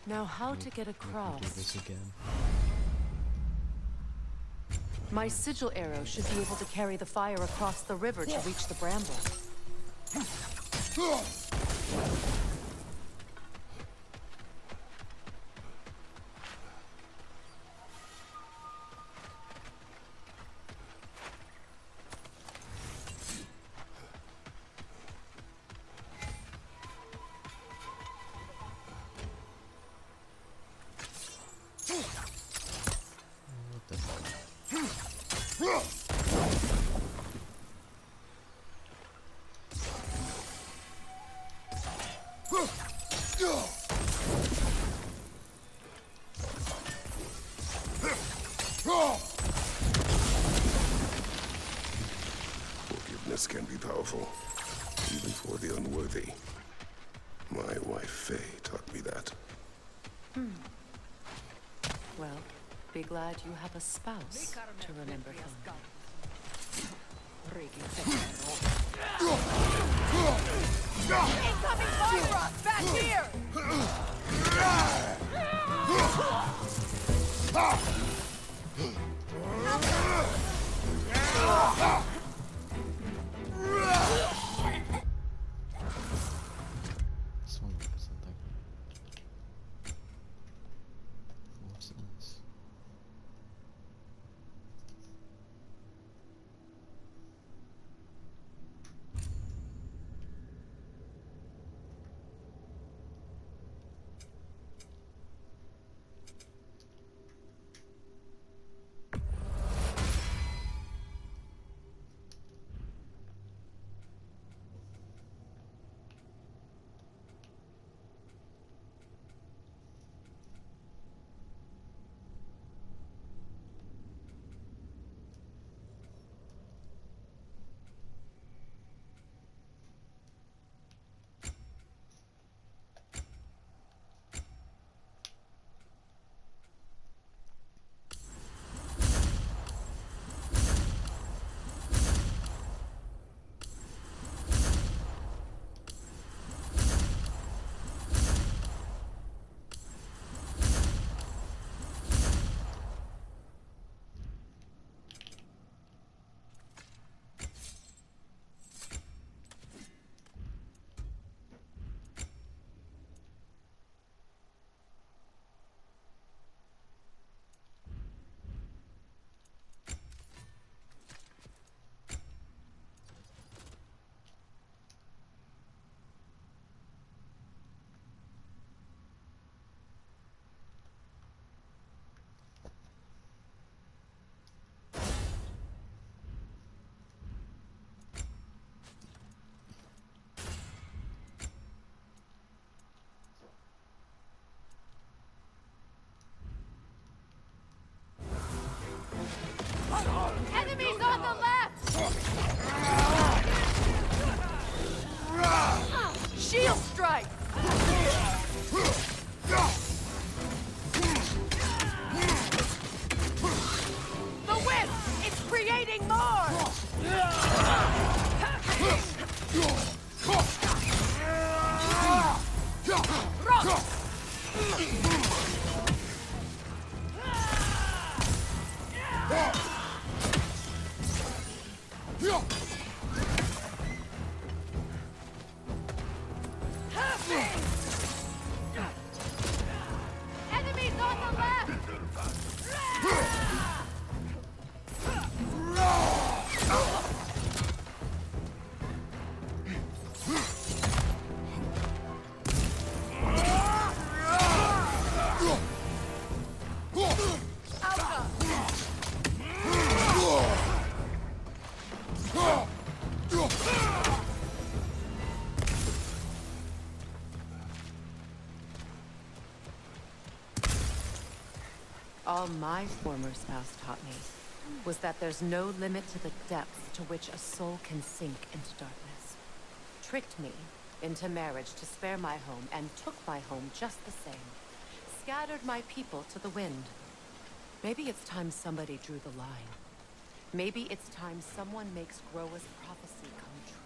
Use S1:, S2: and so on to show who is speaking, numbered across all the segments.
S1: Now how to get across?
S2: Do this again.
S1: My sigil arrow should be able to carry the fire across the river to reach the bramble.
S2: What the fuck?
S3: Forgiveness can be powerful, even for the unworthy. My wife Faye taught me that.
S1: Well, be glad you have a spouse to remember him.
S4: Incoming fire! Back here!
S2: Something. What's this?
S4: Enemies on the left! Shield strike! The whip! It's creating more! Rock! Enemies on the left!
S1: All my former spouse taught me was that there's no limit to the depths to which a soul can sink into darkness. Tricked me into marriage to spare my home and took my home just the same. Scattered my people to the wind. Maybe it's time somebody drew the line. Maybe it's time someone makes Groa's prophecy come true.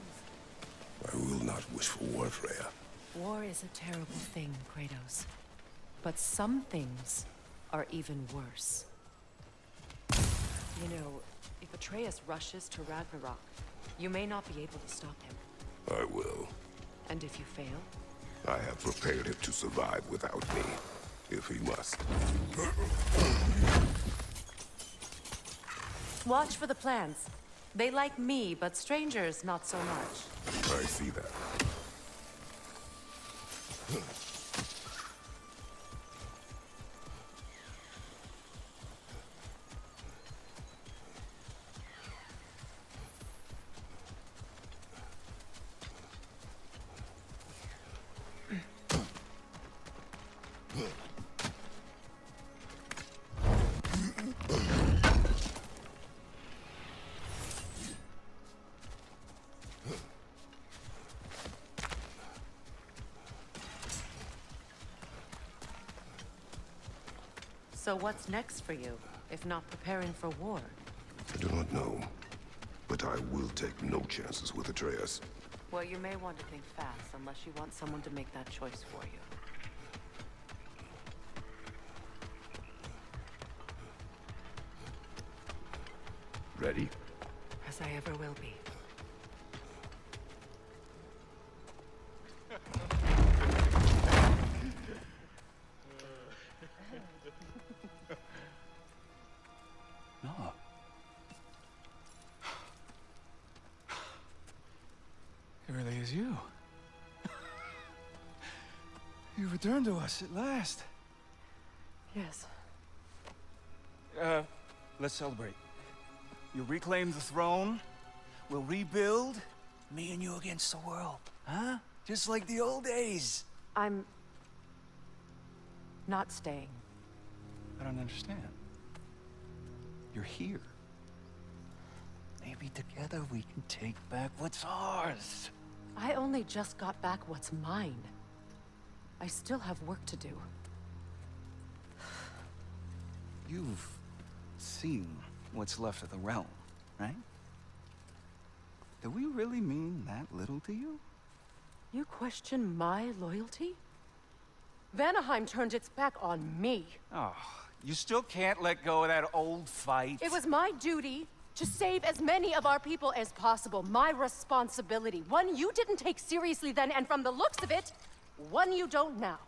S3: I will not wish for war, Freya.
S1: War is a terrible thing, Kratos. But some things are even worse. You know, if Atreus rushes to Ragnarok, you may not be able to stop him.
S3: I will.
S1: And if you fail?
S3: I have prepared him to survive without me, if he must.
S1: Watch for the plants. They like me, but strangers not so much.
S3: I see that.
S1: So what's next for you, if not preparing for war?
S3: I do not know, but I will take no chances with Atreus.
S1: Well, you may want to think fast, unless you want someone to make that choice for you.
S3: Ready?
S1: As I ever will be.
S5: No. It really is you. You returned to us at last.
S1: Yes.
S5: Let's celebrate. You reclaim the throne. We'll rebuild. Me and you against the world. Huh? Just like the old days.
S1: I'm... not staying.
S5: I don't understand. You're here. Maybe together we can take back what's ours.
S1: I only just got back what's mine. I still have work to do.
S5: You've seen what's left of the realm, right? Do we really mean that little to you?
S1: You question my loyalty? Vanaheim turned its back on me.
S5: Oh, you still can't let go of that old fight?
S1: It was my duty to save as many of our people as possible. My responsibility. One you didn't take seriously then, and from the looks of it, one you don't now.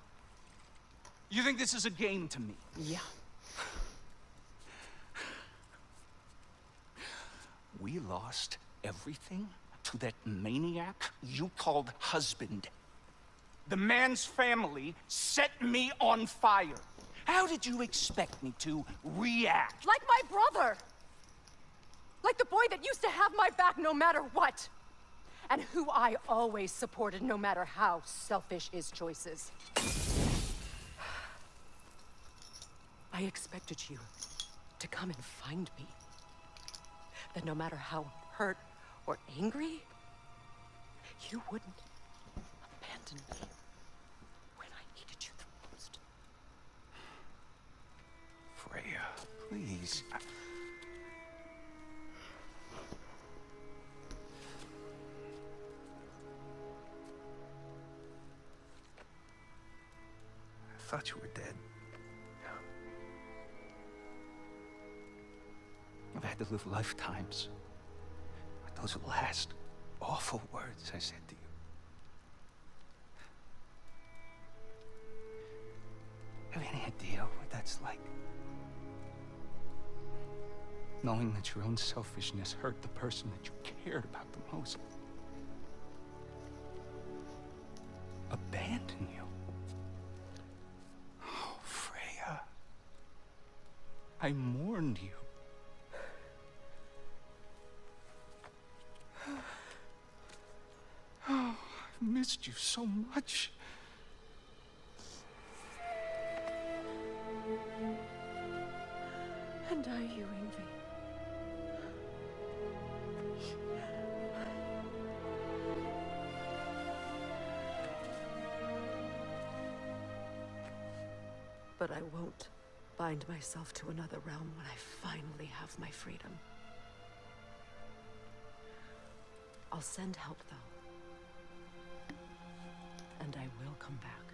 S5: You think this is a game to me?
S1: Yeah.
S5: We lost everything to that maniac you called husband. The man's family set me on fire. How did you expect me to react?
S1: Like my brother! Like the boy that used to have my back no matter what! And who I always supported no matter how selfish his choices. I expected you to come and find me. That no matter how hurt or angry, you wouldn't abandon me when I needed you the most.
S5: Freya, please. I thought you were dead. I've had to live lifetimes with those last awful words I said to you. Have any idea what that's like? Knowing that your own selfishness hurt the person that you cared about the most. Abandon you. Oh, Freya. I mourned you. Oh, I've missed you so much.
S1: And are you, Ingvi? But I won't bind myself to another realm when I finally have my freedom. I'll send help, though. And I will come back.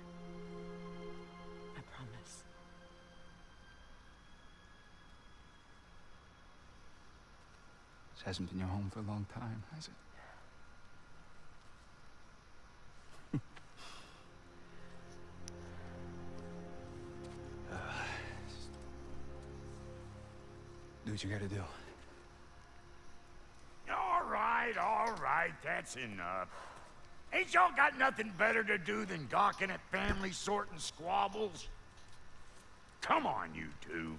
S1: I promise.
S5: This hasn't been your home for a long time, has it? Do what you gotta do.
S6: All right, that's enough. Ain't y'all got nothing better to do than gawking at family sorting squabbles? Come on, you two.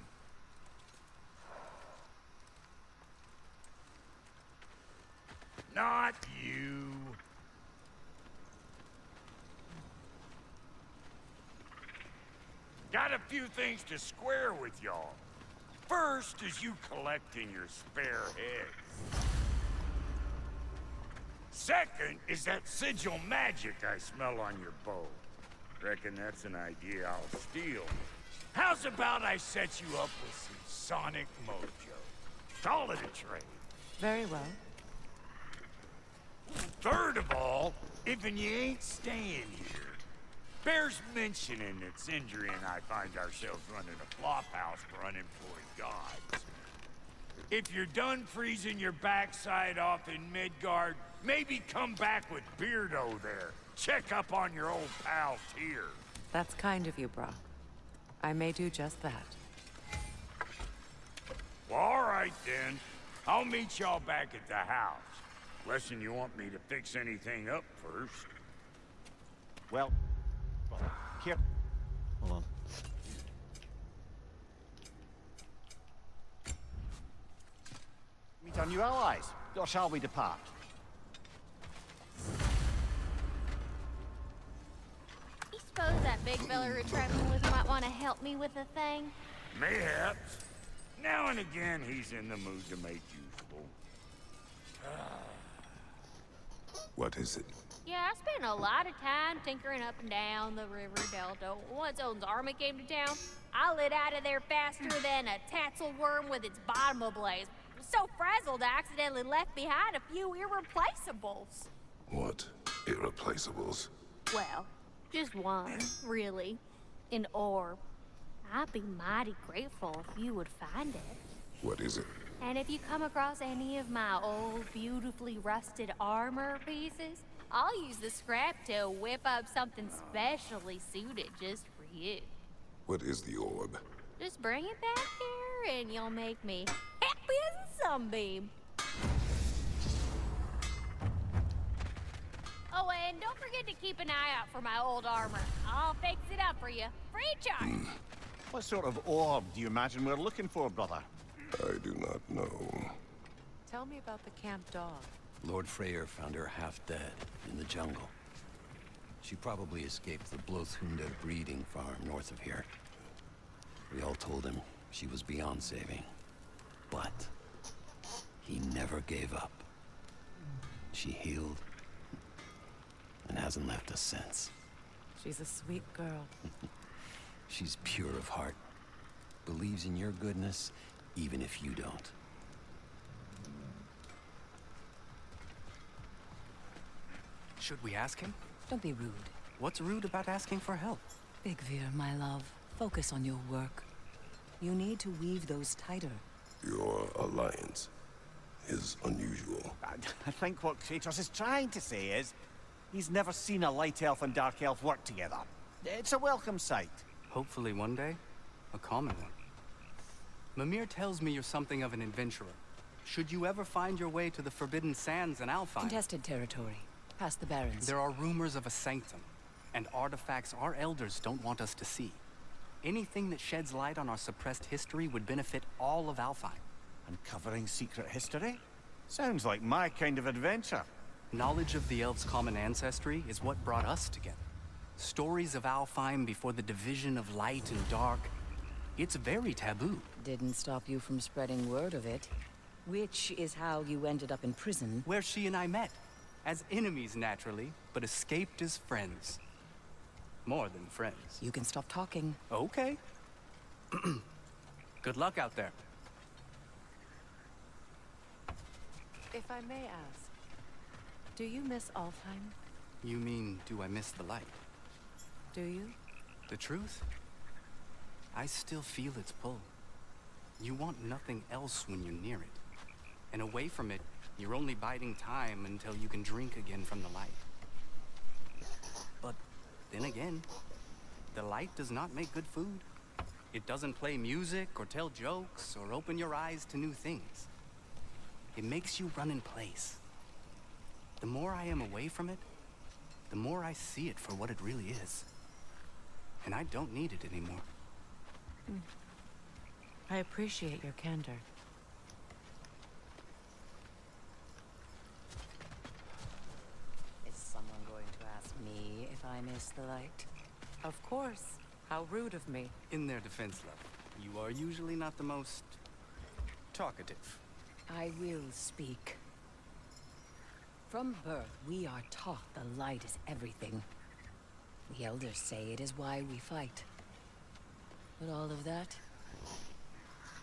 S6: Not you. Got a few things to square with y'all. First is you collecting your spare heads. Second is that sigil magic I smell on your bow. Reckon that's an idea I'll steal. How's about I set you up with some sonic mojo? Call it a trade.
S1: Very well.
S6: Third of all, if you ain't staying here, bears mentioning that Sindri and I find ourselves running a flophouse for unemployed gods. If you're done freezing your backside off in Midgard, maybe come back with Beardo there. Check up on your old pal Tyr.
S1: That's kind of you, Brock. I may do just that.
S6: Well, all right then. I'll meet y'all back at the house. Unless you want me to fix anything up first.
S7: Well, here.
S2: Hold on.
S7: Meet our new allies. Or shall we depart?
S8: You suppose that big fella we're traveling with might want to help me with a thing?
S6: Mayhaps. Now and again, he's in the mood to make useful.
S3: What is it?
S8: Yeah, I spent a lot of time tinkering up and down the river delta. Once Odin's army came to town, I lit out of there faster than a tassel worm with its bottom ablaze. So frazzled, I accidentally left behind a few irreplaceables.
S3: What irreplaceables?
S8: Well, just one, really. An orb. I'd be mighty grateful if you would find it.
S3: What is it?
S8: And if you come across any of my old, beautifully rusted armor pieces, I'll use the scrap to whip up something specially suited just for you.
S3: What is the orb?
S8: Just bring it back here and you'll make me happy as a sunbeam. Oh, and don't forget to keep an eye out for my old armor. I'll fix it up for you. Free of charge.
S7: What sort of orb do you imagine we're looking for, brother?
S3: I do not know.
S1: Tell me about the camp dog.
S9: Lord Freyr found her half dead in the jungle. She probably escaped the Blothunda breeding farm north of here. We all told him she was beyond saving. But he never gave up. She healed and hasn't left us since.
S1: She's a sweet girl.
S9: She's pure of heart. Believes in your goodness, even if you don't.
S10: Should we ask him?
S11: Don't be rude.
S10: What's rude about asking for help?
S11: Bigvir, my love, focus on your work. You need to weave those tighter.
S3: Your alliance is unusual.
S7: I think what Kratos is trying to say is, he's never seen a light elf and dark elf work together. It's a welcome sight.
S10: Hopefully one day, a common one. Mimir tells me you're something of an adventurer. Should you ever find your way to the Forbidden Sands in Alfheim...
S11: Contested territory. Past the Barrens.
S10: There are rumors of a sanctum, and artifacts our elders don't want us to see. Anything that sheds light on our suppressed history would benefit all of Alfheim.
S7: Uncovering secret history? Sounds like my kind of adventure.
S10: Knowledge of the elves' common ancestry is what brought us together. Stories of Alfheim before the division of light and dark. It's very taboo.
S11: Didn't stop you from spreading word of it. Which is how you ended up in prison.
S10: Where she and I met. As enemies, naturally, but escaped as friends. More than friends.
S11: You can stop talking.
S10: Okay. Good luck out there.
S1: If I may ask, do you miss Alfheim?
S10: You mean, do I miss the light?
S1: Do you?
S10: The truth? I still feel its pull. You want nothing else when you're near it. And away from it, you're only biding time until you can drink again from the light. But then again, the light does not make good food. It doesn't play music or tell jokes or open your eyes to new things. It makes you run in place. The more I am away from it, the more I see it for what it really is. And I don't need it anymore.
S1: I appreciate your candor.
S11: Is someone going to ask me if I miss the light?
S1: Of course. How rude of me.
S10: In their defense, love, you are usually not the most talkative.
S11: I will speak. From birth, we are taught the light is everything. The elders say it is why we fight. But all of that,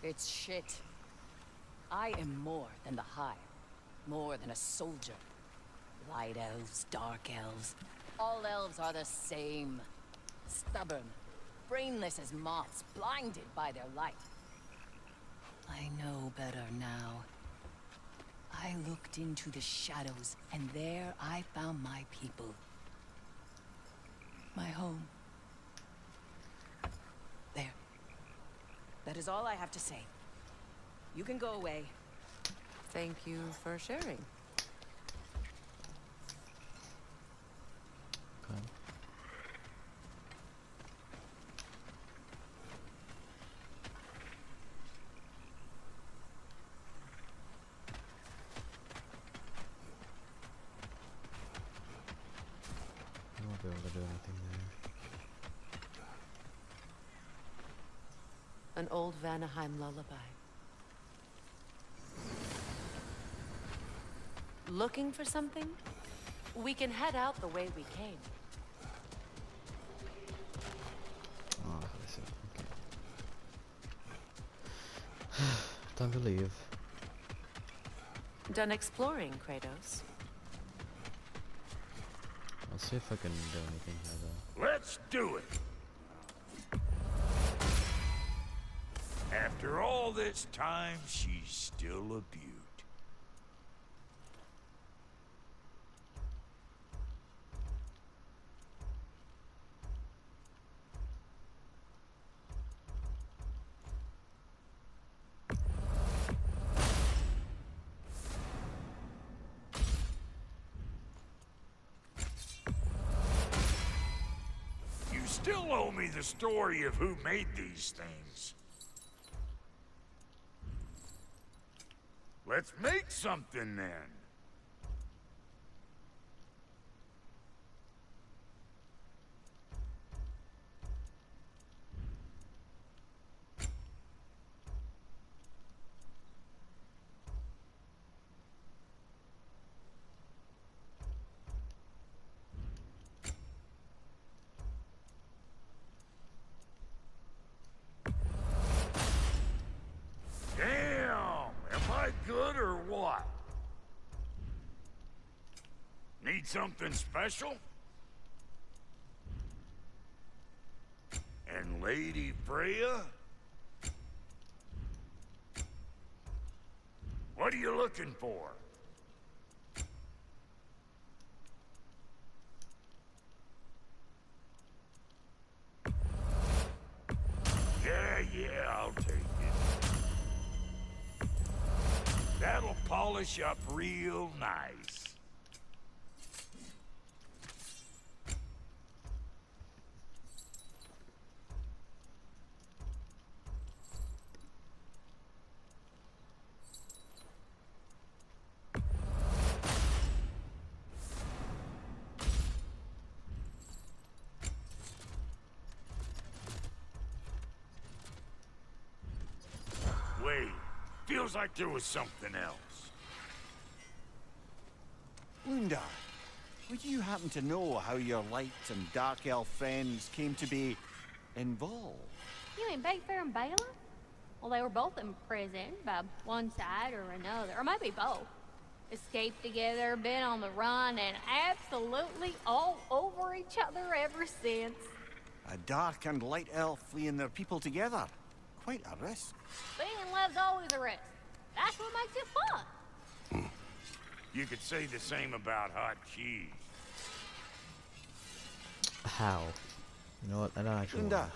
S11: it's shit. I am more than the Hive, more than a soldier. Light elves, dark elves, all elves are the same. Stubborn, brainless as moths, blinded by their light. I know better now. I looked into the shadows, and there I found my people. My home. There. That is all I have to say. You can go away.
S1: Thank you for sharing.
S2: Okay. I won't be able to do anything there.
S1: An old Vanaheim lullaby. Looking for something? We can head out the way we came.
S2: Oh, I see. Okay. Time to leave.
S1: Done exploring, Kratos.
S2: I'll see if I can do anything here though.
S6: Let's do it! After all this time, she's still a beaut. You still owe me the story of who made these things. Let's make something then. Good or what? Need something special? And Lady Freya? What are you looking for? Yeah, I'll take it. That'll polish up real nice. Wait, feels like there was something else.
S7: Lunda, would you happen to know how your light and dark elf friends came to be involved?
S8: You mean Big Fair and Bela? Well, they were both in prison by one side or another, or maybe both. Escaped together, been on the run, and absolutely all over each other ever since.
S7: A dark and light elf fleeing their people together. Quite a risk.
S8: Being love's always a risk. That's what makes it fun.
S6: You could say the same about hot cheese.
S2: How? You know what? I don't actually
S7: Linda,
S2: wanna-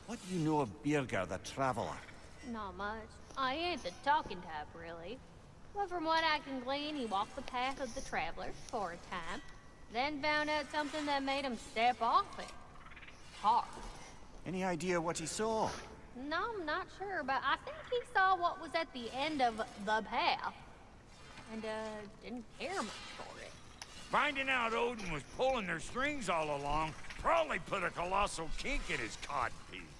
S7: what do you know of Birger the Traveler?
S8: Not much. I ain't the talking type, really. But from what I can glean, he walked the path of the traveler for a time, then found out something that made him step off it. Hard.
S7: Any idea what he saw?
S8: No, I'm not sure, but I think he saw what was at the end of the path. And, didn't care much for it.
S6: Finding out Odin was pulling their strings all along probably put a colossal kink in his codpiece.